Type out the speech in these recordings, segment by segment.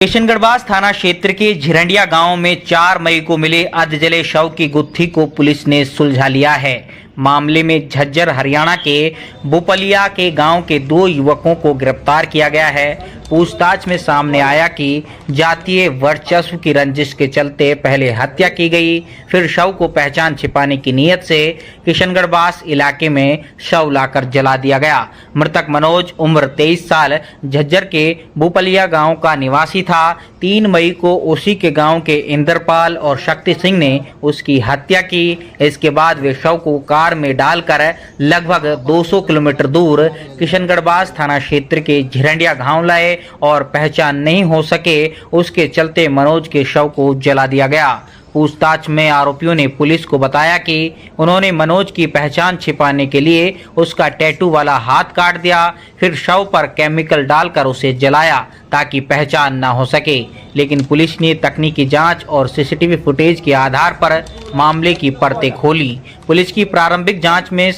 किशनगढ़ थाना क्षेत्र के झिरंडिया गांव में 4 मई को मिले अधजले शव की गुत्थी को पुलिस ने सुलझा लिया है। मामले में झज्जर हरियाणा के बोपलिया के गांव के 2 युवकों को गिरफ्तार किया गया है। पूछताछ में सामने आया कि जातीय वर्चस्व की रंजिश के चलते पहले हत्या की गई, फिर शव को पहचान छिपाने की नीयत से किशनगढ़ इलाके में शव लाकर जला दिया गया। मृतक मनोज उम्र 23 साल झज्जर के बोपलिया गांव का निवासी था। 3 मई को उसी के गांव के इंद्रपाल और शक्ति सिंह ने उसकी हत्या की। इसके बाद वे शव को कार में डालकर लगभग 200 किलोमीटर दूर किशनगढ़ थाना क्षेत्र के झिरंडिया गांव लाए और पहचान नहीं हो सके, उसके चलते मनोज के शव को जला दिया गया। पूछताछ में आरोपियों ने पुलिस को बताया कि उन्होंने मनोज की पहचान छिपाने के लिए उसका टैटू वाला हाथ काट दिया, फिर शव पर केमिकल डालकर उसे जलाया ताकि पहचान न हो सके। लेकिन पुलिस ने तकनीकी जांच और सीसीटीवी फुटेज के आधार पर मामले की परतें खोली। पुलिस की प्रारंभिक जांच में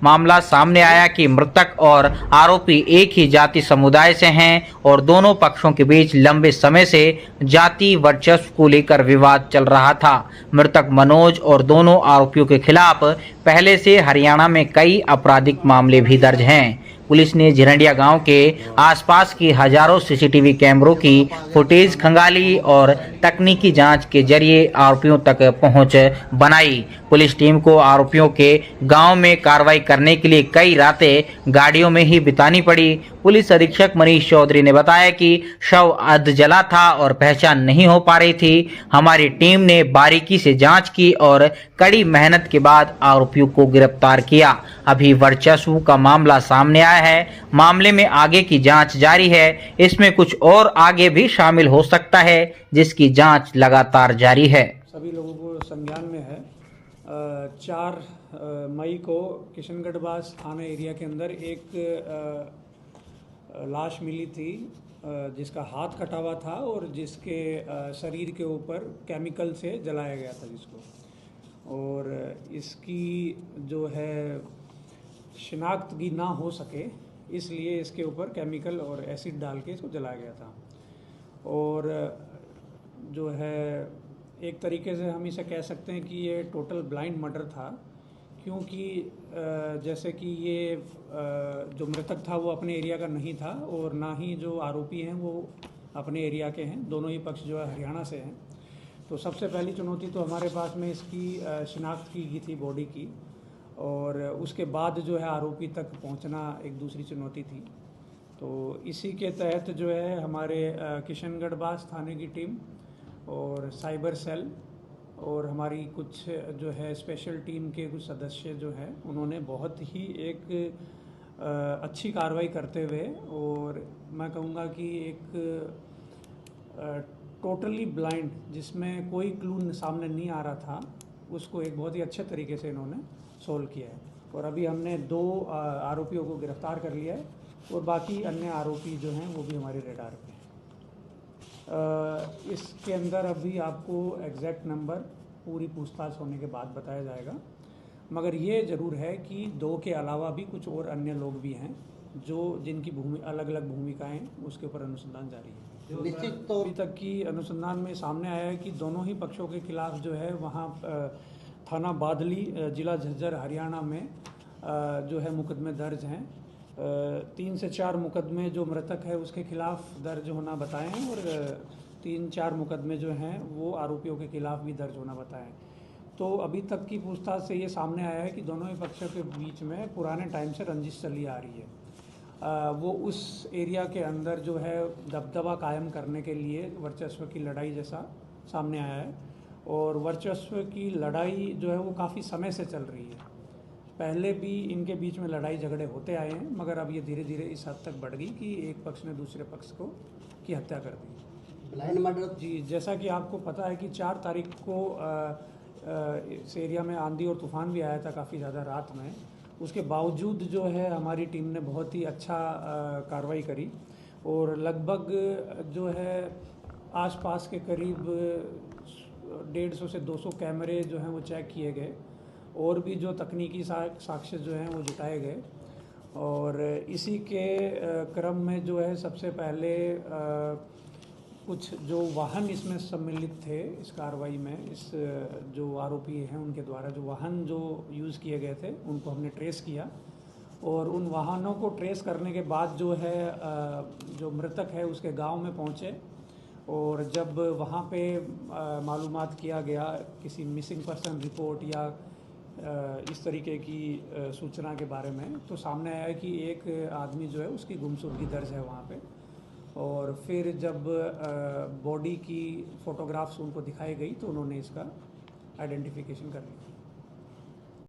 मामला सामने आया कि मृतक और आरोपी एक ही जाति समुदाय से हैं और दोनों पक्षों के बीच लंबे समय से जाति वर्चस्व को लेकर विवाद चल रहा था। मृतक मनोज और दोनों आरोपियों के खिलाफ पहले से हरियाणा में कई आपराधिक मामले भी दर्ज हैं। पुलिस ने झिरंडिया गांव के आसपास की हजारों सीसीटीवी कैमरों की फुटेज खंगाली और तकनीकी जांच के जरिए आरोपियों तक पहुंच बनाई। पुलिस टीम को आरोपियों के गांव में कार्रवाई करने के लिए कई रातें गाड़ियों में ही बितानी पड़ी। पुलिस अधीक्षक मनीष चौधरी ने बताया कि शव अधजला था और पहचान नहीं हो पा रही थी। हमारी टीम ने बारीकी से जांच की और कड़ी मेहनत के बाद आरोपियों को गिरफ्तार किया। अभी वर्चस्व का मामला सामने आया है। मामले में आगे की जांच जारी है। इसमें कुछ और आगे भी शामिल हो सकता है, जिसकी जांच लगातार जारी है। सभी लोगों को संज्ञान में है। 4 मई को किशनगढ़ थाना एरिया के अंदर एक लाश मिली थी जिसका हाथ कटा हुआ था और जिसके शरीर के ऊपर केमिकल से जलाया गया था जिसको, और इसकी जो है शिनाख्त भी ना हो सके इसलिए इसके ऊपर केमिकल और एसिड डाल के इसको जलाया गया था। और जो है एक तरीके से हम इसे कह सकते हैं कि ये टोटल ब्लाइंड मर्डर था, क्योंकि जैसे कि ये जो मृतक था वो अपने एरिया का नहीं था और ना ही जो आरोपी हैं वो अपने एरिया के हैं। दोनों ही पक्ष जो है हरियाणा से हैं। तो सबसे पहली चुनौती तो हमारे पास में इसकी शिनाख्त की गई थी बॉडी की, और उसके बाद जो है आरोपी तक पहुंचना एक दूसरी चुनौती थी। तो इसी के तहत जो है हमारे किशनगढ़ थाने की टीम और साइबर सेल और हमारी कुछ जो है स्पेशल टीम के कुछ सदस्य जो हैं उन्होंने बहुत ही एक अच्छी कार्रवाई करते हुए, और मैं कहूँगा कि एक टोटली ब्लाइंड जिसमें कोई क्लू सामने नहीं आ रहा था, उसको एक बहुत ही अच्छे तरीके से इन्होंने सोल्व किया है। और अभी हमने 2 आरोपियों को गिरफ्तार कर लिया है और बाकी अन्य आरोपी जो हैं वो भी हमारे रेडार पे हैं। इसके अंदर अभी आपको एग्जैक्ट नंबर पूरी पूछताछ होने के बाद बताया जाएगा, मगर ये ज़रूर है कि 2 के अलावा भी कुछ और अन्य लोग भी हैं जो जिनकी अलग अलग भूमिकाएं, उसके ऊपर अनुसंधान जारी है। निश्चित तो अभी तक की अनुसंधान में सामने आया है कि दोनों ही पक्षों के खिलाफ जो है वहाँ थाना बादली जिला झज्जर हरियाणा में जो है मुकदमे दर्ज हैं। 3 से 4 मुकदमे जो मृतक है उसके खिलाफ दर्ज होना बताए हैं और 3-4 मुकदमे जो हैं वो आरोपियों के खिलाफ भी दर्ज होना बताएं। तो अभी तक की पूछताछ से ये सामने आया है कि दोनों ही पक्षों के बीच में पुराने टाइम से रंजिश चली आ रही है। वो उस एरिया के अंदर जो है दबदबा कायम करने के लिए वर्चस्व की लड़ाई जैसा सामने आया है, और वर्चस्व की लड़ाई जो है वो काफ़ी समय से चल रही है। पहले भी इनके बीच में लड़ाई झगड़े होते आए हैं, मगर अब ये धीरे धीरे इस हद तक बढ़ गई कि एक पक्ष ने दूसरे पक्ष की हत्या कर दी। ब्लाइंड मर्डर जी, जैसा कि आपको पता है कि 4 तारीख को इस एरिया में आंधी और तूफान भी आया था काफ़ी ज़्यादा रात में। उसके बावजूद जो है हमारी टीम ने बहुत ही अच्छा कार्रवाई करी और लगभग जो है आसपास के करीब 150 से 200 कैमरे जो हैं वो चेक किए गए और भी जो तकनीकी साक्ष्य जो हैं वो जुटाए गए। और इसी के क्रम में जो है सबसे पहले कुछ जो वाहन इसमें सम्मिलित थे इस कार्रवाई में, इस जो आरोपी हैं उनके द्वारा जो वाहन जो यूज़ किए गए थे उनको हमने ट्रेस किया, और उन वाहनों को ट्रेस करने के बाद जो है जो मृतक है उसके गांव में पहुंचे, और जब वहां पे मालूमात किया गया किसी मिसिंग पर्सन रिपोर्ट या इस तरीके की सूचना के बारे में, तो सामने आया कि एक आदमी जो है उसकी गुमशुदगी दर्ज है वहाँ पे। और फिर जब बॉडी की फ़ोटोग्राफ्स उनको दिखाई गई तो उन्होंने इसका आइडेंटिफिकेशन कर लिया।